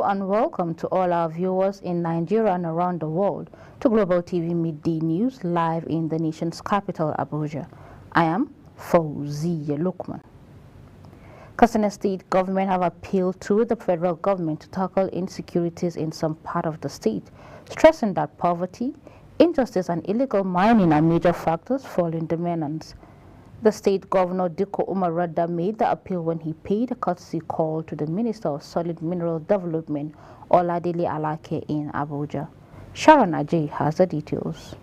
and welcome to all our viewers in Nigeria and around the world to Global TV Midday News live in the nation's capital, Abuja. I am Fauziya Lukman. Katsina State government have appealed to the federal government to tackle insecurities in some part of the state, stressing that poverty, injustice and illegal mining are major factors fueling the menace. The state governor Dikko Umar Radda made the appeal when he paid a courtesy call to the Minister of Solid Mineral Development, Oladele Alake, in Abuja. Sharon Ajay has the details.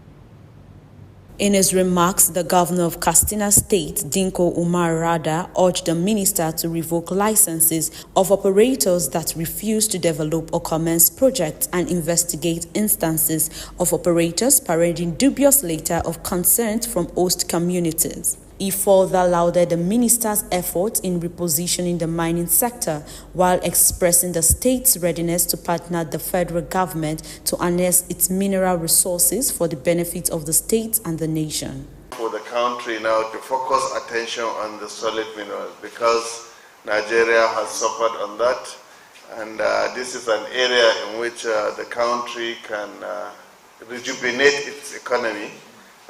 In his remarks, the governor of Katsina State, Dikko Umar Radda, urged the minister to revoke licenses of operators that refuse to develop or commence projects and investigate instances of operators parading dubious letters of consent from host communities. He further lauded the minister's efforts in repositioning the mining sector while expressing the state's readiness to partner the federal government to harness its mineral resources for the benefit of the state and the nation. For the country now to focus attention on the solid minerals because Nigeria has suffered on that, and this is an area in which the country can rejuvenate its economy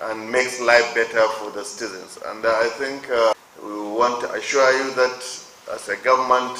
and makes life better for the citizens. And I think we want to assure you that as a government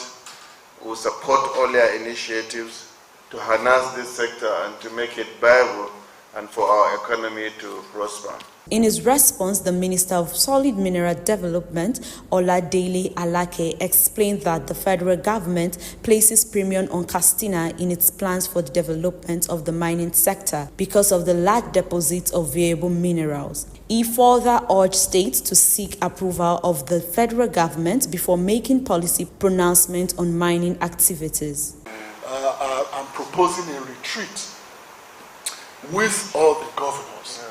we will support all your initiatives to harness this sector and to make it viable and for our economy to prosper. In his response, the Minister of Solid Mineral Development, Oladele Alake, explained that the federal government places premium on Katsina in its plans for the development of the mining sector because of the large deposits of valuable minerals. He further urged states to seek approval of the federal government before making policy pronouncements on mining activities. I'm proposing a retreat with all the governors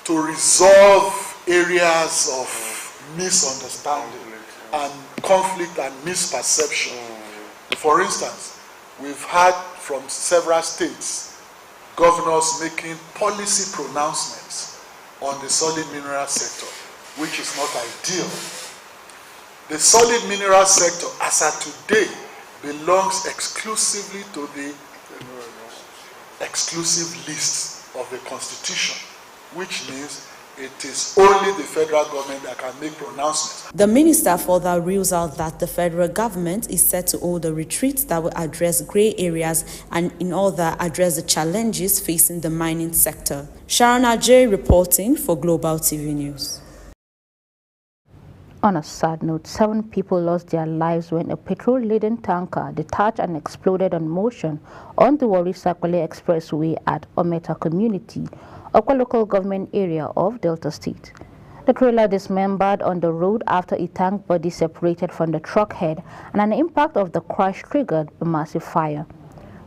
to resolve areas of misunderstanding and conflict and misperception. For instance, we've heard from several states governors making policy pronouncements on the solid mineral sector, which is not ideal. The solid mineral sector, as at today, belongs exclusively to the exclusive list of the Constitution, which means it is only the federal government that can make pronouncements. The minister further rules out that the federal government is set to hold a retreat that will address grey areas and in order address the challenges facing the mining sector. Sharon Ajay reporting for Global TV News. On a sad note, 7 people lost their lives when a petrol-laden tanker detached and exploded on motion on the Warri-Sakole Expressway at Ometa Community, Okwa local government area of Delta State. The trailer dismembered on the road after a tank body separated from the truck head, and an impact of the crash triggered a massive fire.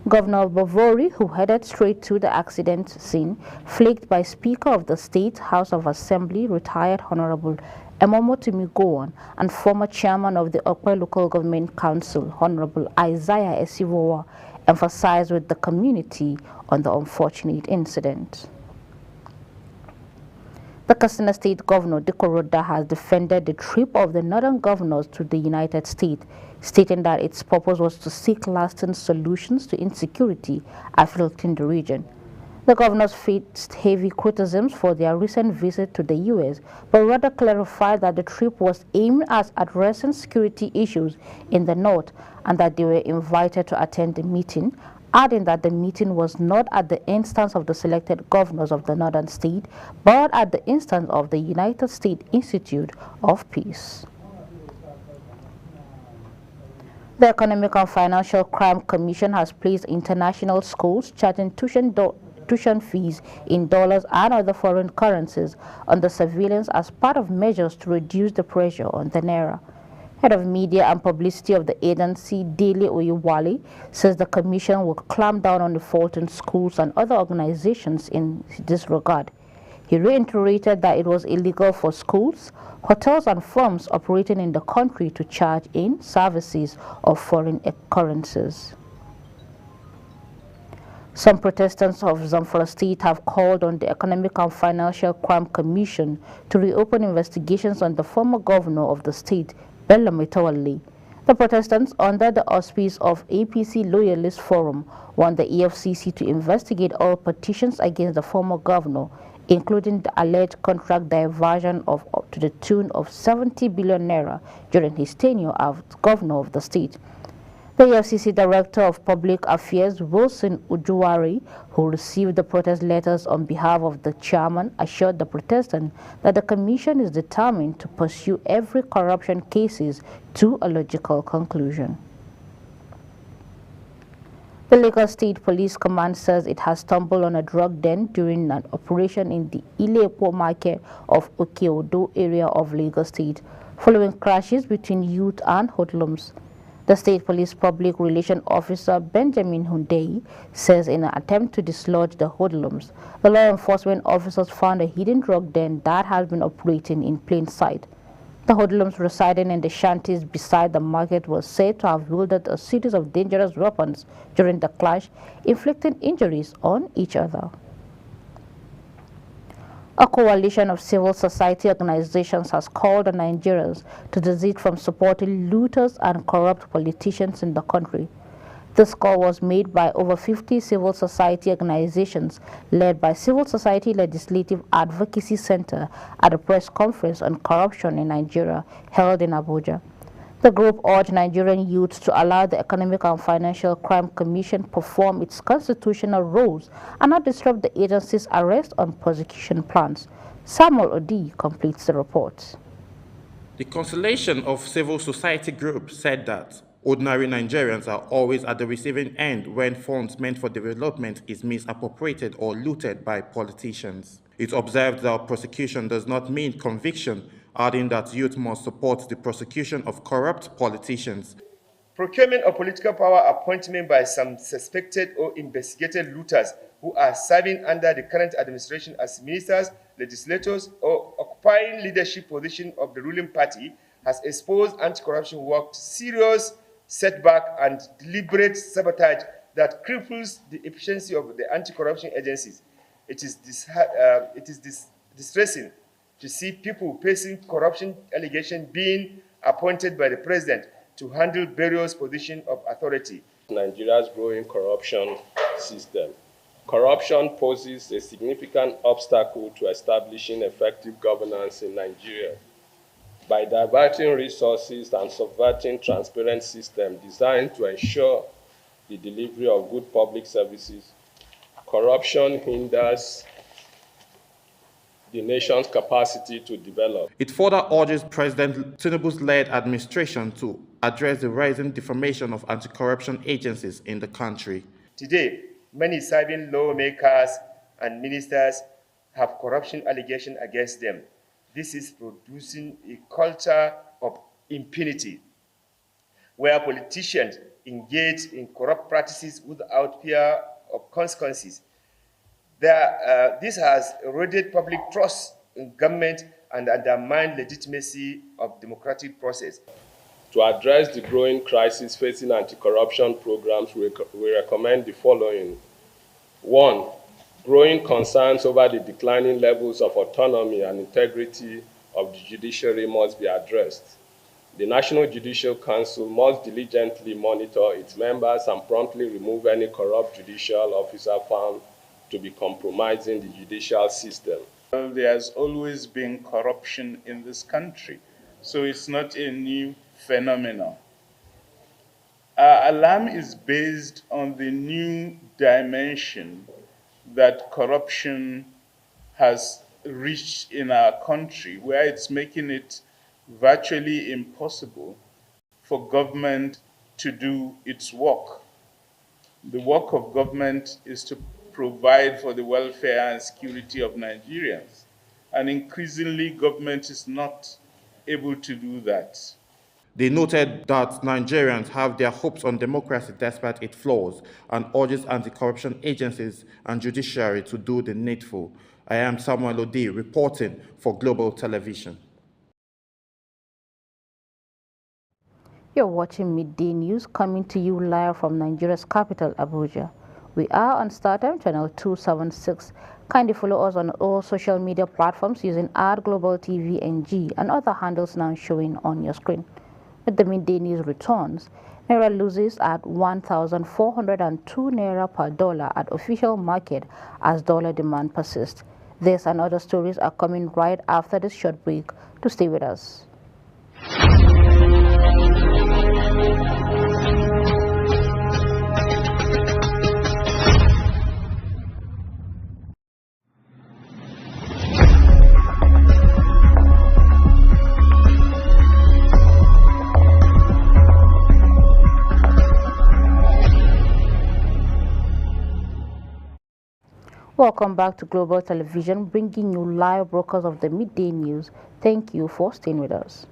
Governor Bavori, who headed straight to the accident scene, flagged by Speaker of the State House of Assembly, retired Honorable Emomotimi Gowon, and former chairman of the Okwa Local Government Council, Honorable Isaiah Esivowa, emphasized with the community on the unfortunate incident. The Katsina State Governor Dikko Radda has defended the trip of the northern governors to the United States, stating that its purpose was to seek lasting solutions to insecurity afflicting the region. The governors faced heavy criticisms for their recent visit to the U.S., but Radda clarified that the trip was aimed at addressing security issues in the north and that they were invited to attend the meeting, adding that the meeting was not at the instance of the selected governors of the northern state, but at the instance of the United States Institute of Peace. The Economic and Financial Crime Commission has placed international schools charging tuition fees in dollars and other foreign currencies under surveillance as part of measures to reduce the pressure on the naira. Head of Media and Publicity of the agency, Dele Oyewale, says the commission will clamp down on the Fulton schools and other organizations in this regard. He reiterated that it was illegal for schools, hotels and firms operating in the country to charge in services of foreign currencies. Some protestants of Zamfara State have called on the Economic and Financial Crime Commission to reopen investigations on the former governor of the state, Bello Metawalle. The protestants, under the auspice of APC Loyalist Forum, want the EFCC to investigate all petitions against the former governor, including the alleged contract diversion of up to the tune of 70 billion naira during his tenure as governor of the state. The EFCC Director of Public Affairs, Wilson Ujuwari, who received the protest letters on behalf of the chairman, assured the protestants that the commission is determined to pursue every corruption cases to a logical conclusion. The Lagos State Police Command says it has stumbled on a drug den during an operation in the Ile-Epo market of Oke-Odo area of Lagos State, following clashes between youth and hoodlums. The State Police Public Relations Officer Benjamin Hundeyi says in an attempt to dislodge the hoodlums, the law enforcement officers found a hidden drug den that has been operating in plain sight. The hoodlums residing in the shanties beside the market were said to have wielded a series of dangerous weapons during the clash, inflicting injuries on each other. A coalition of civil society organizations has called on Nigerians to desist from supporting looters and corrupt politicians in the country. This call was made by over 50 civil society organizations led by Civil Society Legislative Advocacy Center at a press conference on corruption in Nigeria held in Abuja. The group urged Nigerian youths to allow the Economic and Financial Crime Commission perform its constitutional roles and not disrupt the agency's arrest and prosecution plans. Samuel Odi completes the report. The Constellation of Civil Society Groups said that ordinary Nigerians are always at the receiving end when funds meant for development is misappropriated or looted by politicians. It observed that prosecution does not mean conviction, adding that youth must support the prosecution of corrupt politicians. Procurement of political power appointment by some suspected or investigated looters who are serving under the current administration as ministers, legislators, or occupying leadership position of the ruling party has exposed anti-corruption work to serious setback and deliberate sabotage that cripples the efficiency of the anti-corruption agencies. It is distressing to see people facing corruption allegations being appointed by the president to handle various positions of authority. Nigeria's growing corruption system. Corruption poses a significant obstacle to establishing effective governance in Nigeria. By diverting resources and subverting transparent systems designed to ensure the delivery of good public services, corruption hinders the nation's capacity to develop. It further urges President Tinubu's led administration to address the rising deformation of anti-corruption agencies in the country. Today, many serving lawmakers and ministers have corruption allegations against them. This is producing a culture of impunity, where politicians engage in corrupt practices without fear of consequences. This has eroded public trust in government and undermined legitimacy of democratic process. To address the growing crisis facing anti-corruption programs, we recommend the following. 1. Growing concerns over the declining levels of autonomy and integrity of the judiciary must be addressed. The National Judicial Council must diligently monitor its members and promptly remove any corrupt judicial officer found to be compromising the judicial system. Well, there has always been corruption in this country, so it's not a new phenomenon. Our alarm is based on the new dimension that corruption has reached in our country, where it's making it virtually impossible for government to do its work. The work of government is to provide for the welfare and security of Nigerians. And increasingly, government is not able to do that. They noted that Nigerians have their hopes on democracy despite its flaws and urges anti-corruption agencies and judiciary to do the needful. I am Samuel Odi reporting for Global Television. You're watching Midday News coming to you live from Nigeria's capital, Abuja. We are on StarTime channel 276. Kindly follow us on all social media platforms using @GlobalTVNG and other handles now showing on your screen. With the midday news returns, Naira loses at 1,402 Naira per dollar at official market as dollar demand persists. This and other stories are coming right after this short break. To stay with us. Welcome back to Global Television, bringing you live broadcasts of the midday news. Thank you for staying with us.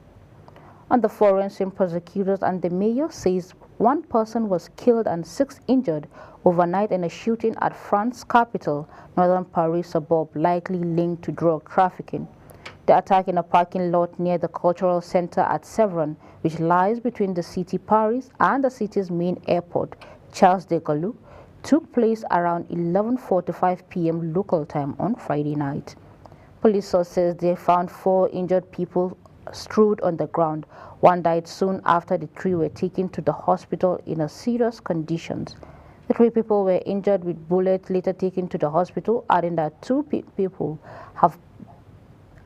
On the forensic prosecutors and the mayor says one person was killed and 6 injured overnight in a shooting at France's capital, northern Paris suburb, likely linked to drug trafficking. The attack in a parking lot near the cultural center at Sèvres, which lies between the city Paris and the city's main airport, Charles de Gaulle, took place around 11:45 p.m. local time on Friday night. Police sources they found 4 injured people strewed on the ground. One died soon after the 3 were taken to the hospital in a serious conditions. The 3 people were injured with bullets later taken to the hospital, adding that 2 people have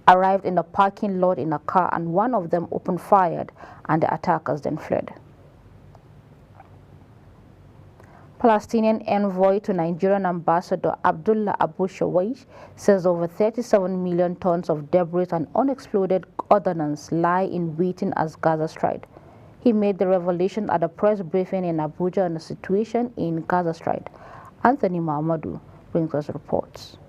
arrived in the parking lot in a car and one of them opened fire and the attackers then fled. Palestinian envoy to Nigerian Ambassador Abdullah Abu Shawaish says over 37 million tons of debris and unexploded ordnance lie in waiting as Gaza Strip. He made the revelation at a press briefing in Abuja on the situation in Gaza Strip. Anthony Mahamadou brings us reports.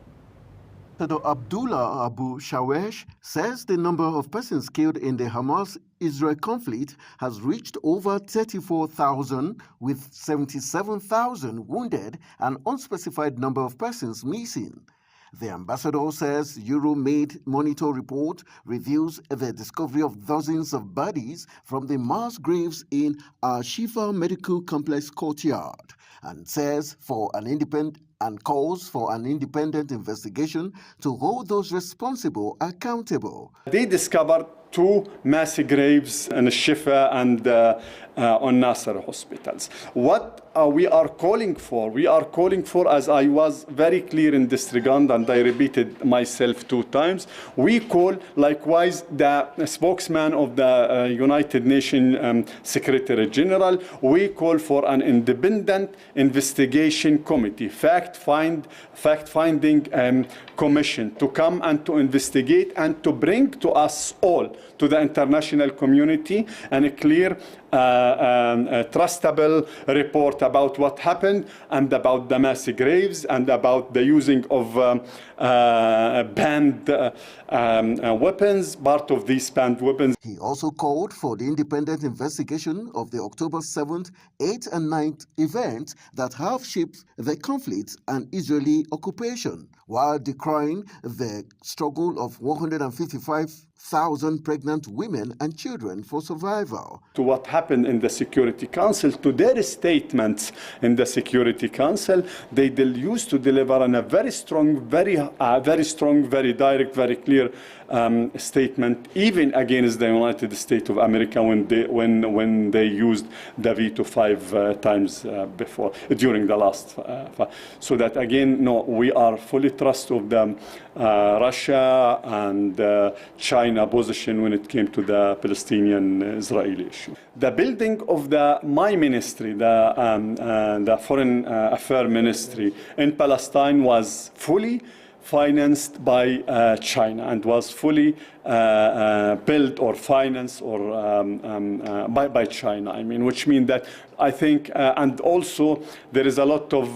Ambassador Abdullah Abu Shawaish says the number of persons killed in the Hamas-Israel conflict has reached over 34,000, with 77,000 wounded and unspecified number of persons missing. The ambassador says Euro-made monitor report reveals the discovery of dozens of bodies from the mass graves in Al-Shifa Medical Complex courtyard, and says calls for an independent investigation to hold those responsible accountable. They discovered 2 mass graves in Shifa and on Nasser hospitals. What we are calling for, as I was very clear in this regard, and I repeated myself 2 times, we call likewise the spokesman of the United Nations Secretary General, we call for an independent investigation committee, fact-finding commission to come and to investigate and to bring to us all, to the international community, and a clear, trustable report about what happened and about the mass graves and about the using of banned weapons, part of these banned weapons. He also called for the independent investigation of the October 7th, 8th and 9th events that have shaped the conflict and Israeli occupation, while decrying the struggle of 155,000 pregnant women and children for survival. To what happened in the Security Council, to their statements in the Security Council, they used to deliver on a very strong, very direct, very clear statement, even against the United States of America when they used the veto 5 times before, during the last 5. So that again, no, we are fully trust of the Russia and China position when it came to the Palestinian-Israeli issue. The building of my ministry, the Foreign Affairs Ministry in Palestine, was fully financed by China and was fully built or financed or by China. I mean, which means that I think, and also there is a lot of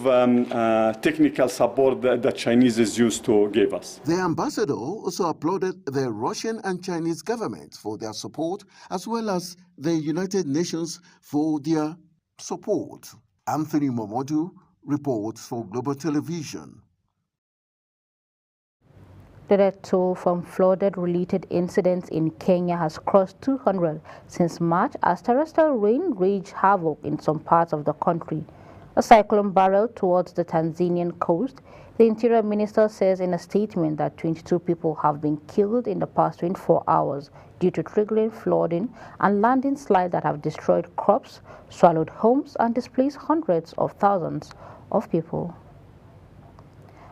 technical support that the Chinese is used to give us. The ambassador also applauded the Russian and Chinese governments for their support, as well as the United Nations for their support. Anthony Mahamadou reports for Global Television. The death toll from flood-related incidents in Kenya has crossed 200 since March as terrestrial rain wreaked havoc in some parts of the country. A cyclone barreled towards the Tanzanian coast. The Interior Minister says in a statement that 22 people have been killed in the past 24 hours due to triggering flooding and landslides that have destroyed crops, swallowed homes, and displaced hundreds of thousands of people.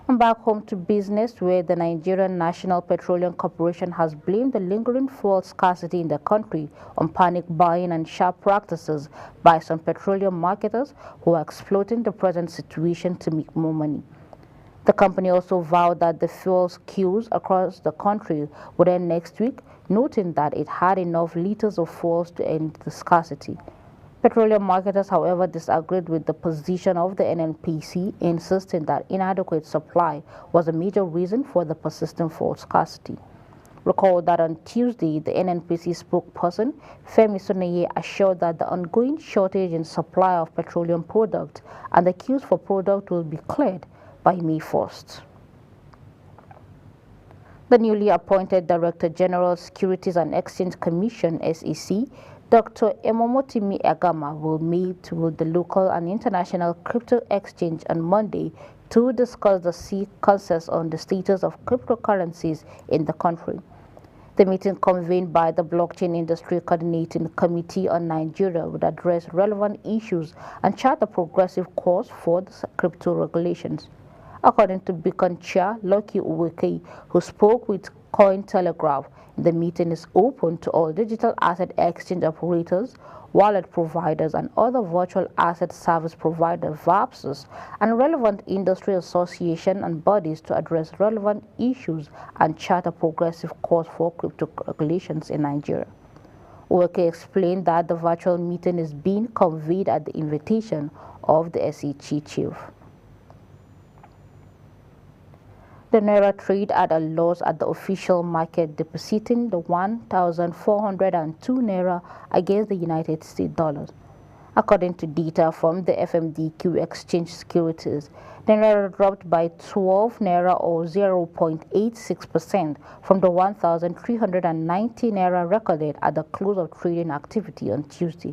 And back home to business, where the Nigerian National Petroleum Corporation has blamed the lingering fuel scarcity in the country on panic buying and sharp practices by some petroleum marketers who are exploiting the present situation to make more money. The company also vowed that the fuel queues across the country would end next week, noting that it had enough liters of fuel to end the scarcity. Petroleum marketers, however, disagreed with the position of the NNPC, insisting that inadequate supply was a major reason for the persistent fuel scarcity. Recall that on Tuesday, the NNPC spokesperson, Femi Soneye, assured that the ongoing shortage in supply of petroleum products and the queues for product will be cleared by May 1st. The newly appointed Director General Securities and Exchange Commission, SEC, Dr. Emomotimi Agama, will meet with the local and international crypto exchange on Monday to discuss the consensus on the status of cryptocurrencies in the country. The meeting, convened by the Blockchain Industry Coordinating Committee on Nigeria, would address relevant issues and chart a progressive course for the crypto regulations. According to Beacon Chair Lucky Uweke, who spoke with Cointelegraph, the meeting is open to all digital asset exchange operators, wallet providers, and other virtual asset service providers, VAPs, and relevant industry associations and bodies to address relevant issues and chart a progressive course for crypto regulations in Nigeria. Uweke explained that the virtual meeting is being convened at the invitation of the SEC chief. The Naira trade at a loss at the official market, depositing the 1,402 Naira against the United States dollars. According to data from the FMDQ Exchange Securities, the Naira dropped by 12 Naira or 0.86% from the 1,390 Naira recorded at the close of trading activity on Tuesday.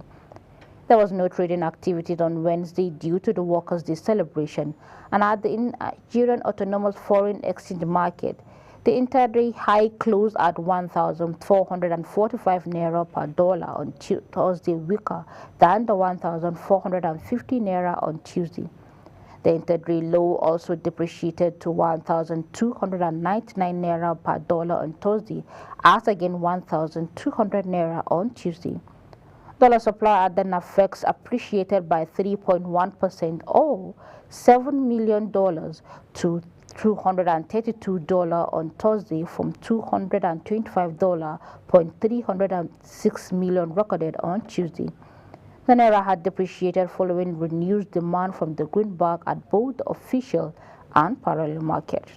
There was no trading activity on Wednesday due to the Workers' Day celebration, and at the Nigerian Autonomous Foreign Exchange Market, the intraday high closed at 1,445 Naira per dollar on Thursday, weaker than the 1,450 Naira on Tuesday. The intraday low also depreciated to 1,299 Naira per dollar on Thursday, as again 1,200 Naira on Tuesday. Dollar supply at the NAFEX appreciated by 3.1% or $7 million to $232 on Thursday from $225.306 million recorded on Tuesday. The Naira had depreciated following renewed demand from the greenback at both the official and parallel market.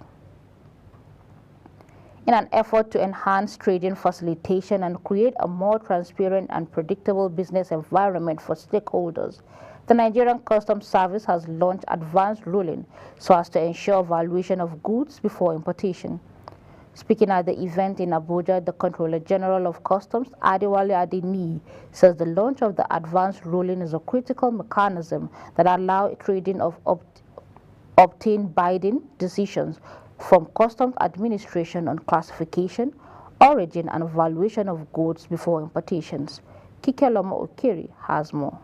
In an effort to enhance trading facilitation and create a more transparent and predictable business environment for stakeholders, the Nigerian Customs Service has launched advanced ruling so as to ensure valuation of goods before importation. Speaking at the event in Abuja, the Controller General of Customs, Adewale Adeniyi, says the launch of the advanced ruling is a critical mechanism that allows trading of obtained binding decisions from Customs Administration on classification, origin, and valuation of goods before importations. Kikeloma Okiri has more.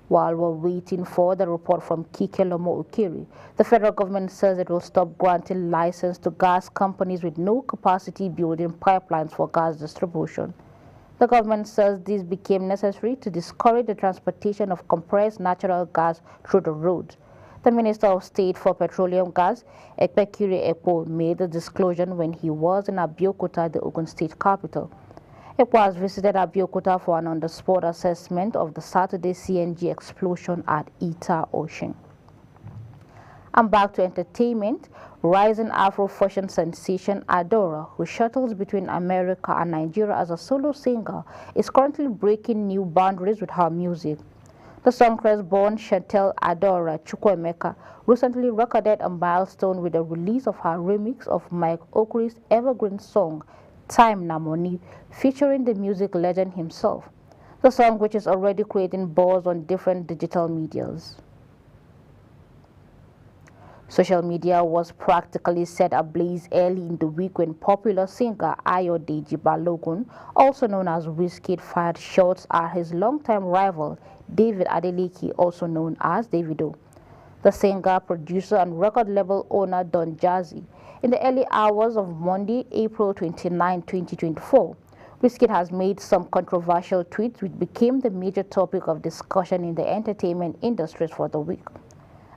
While we're waiting for the report from Kikeloma Okiri, the federal government says it will stop granting license to gas companies with no capacity building pipelines for gas distribution. The government says this became necessary to discourage the transportation of compressed natural gas through the roads. The Minister of State for Petroleum Gas, Ekpekiri Ekpo, made the disclosure when he was in Abeokuta, the Ogun State capital. Ekpo has visited Abeokuta for an on-the-spot assessment of the Saturday CNG explosion at Ita Ocean. And back to entertainment, rising Afro-fusion sensation Adora, who shuttles between America and Nigeria as a solo singer, is currently breaking new boundaries with her music. The songstress-born Chantel Adora Chukwuemeka recently recorded a milestone with the release of her remix of Mike Okri's evergreen song, Time Na Money, featuring the music legend himself. The song, which is already creating buzz on different digital medias. Social media was practically set ablaze early in the week when popular singer Ayodeji Balogun, also known as Wizkid, fired shots at his longtime rival David Adeleke, also known as Davido. The singer, producer, and record label owner Don Jazzy, in the early hours of Monday, April 29, 2024, Wizkid has made some controversial tweets which became the major topic of discussion in the entertainment industry for the week.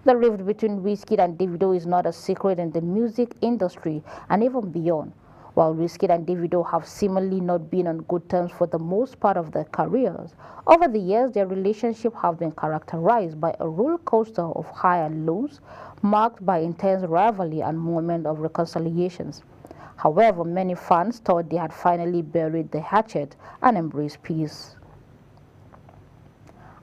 The rift between Wizkid and Davido is not a secret in the music industry and even beyond. While Wizkid and Davido have seemingly not been on good terms for the most part of their careers, over the years their relationship has been characterized by a roller coaster of high and lows, marked by intense rivalry and moments of reconciliations. However, many fans thought they had finally buried the hatchet and embraced peace.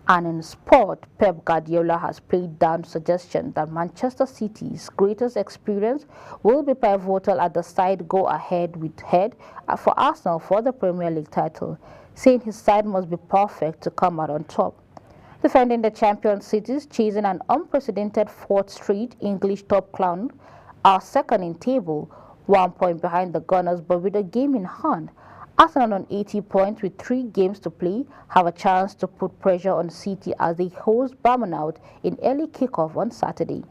And in sport, Pep Guardiola has played down suggestion that Manchester City's greatest experience will be pivotal as the side go head for Arsenal for the Premier League title, saying his side must be perfect to come out on top. Defending the champion Cities, chasing an unprecedented fourth straight English top crown, are second in table, 1 point behind the Gunners, but with a game in hand. Arsenal on 80 points with 3 games to play have a chance to put pressure on City as they host Bournemouth in early kickoff on Saturday.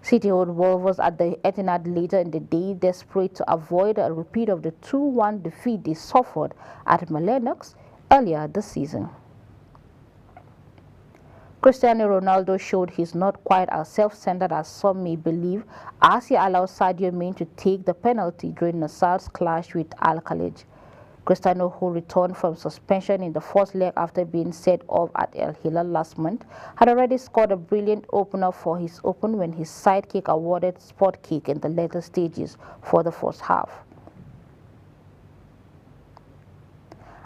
City hold Wolves at the Etihad later in the day, desperate to avoid a repeat of the 2-1 defeat they suffered at Molineux earlier this season. Cristiano Ronaldo showed he's not quite as self-centered as some may believe as he allowed Sadio Mane to take the penalty during Nasser's clash with Al Khalij. Cristiano, who returned from suspension in the first leg after being set off at El Hilal last month, had already scored a brilliant opener for his Open when his sidekick awarded spot kick in the later stages for the first half.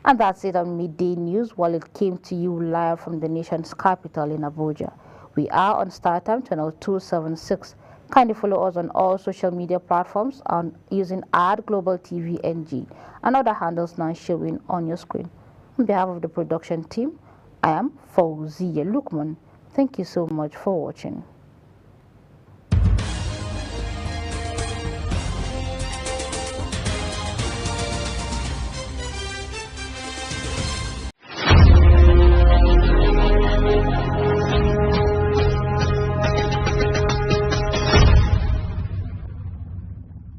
And that's it on Midday News, while it came to you live from the nation's capital in Abuja. We are on StarTime channel 276. Kindly follow us on all social media platforms using @GlobalTVNG and other handles now showing on your screen. On behalf of the production team, I am Fauziya Lukman. Thank you so much for watching.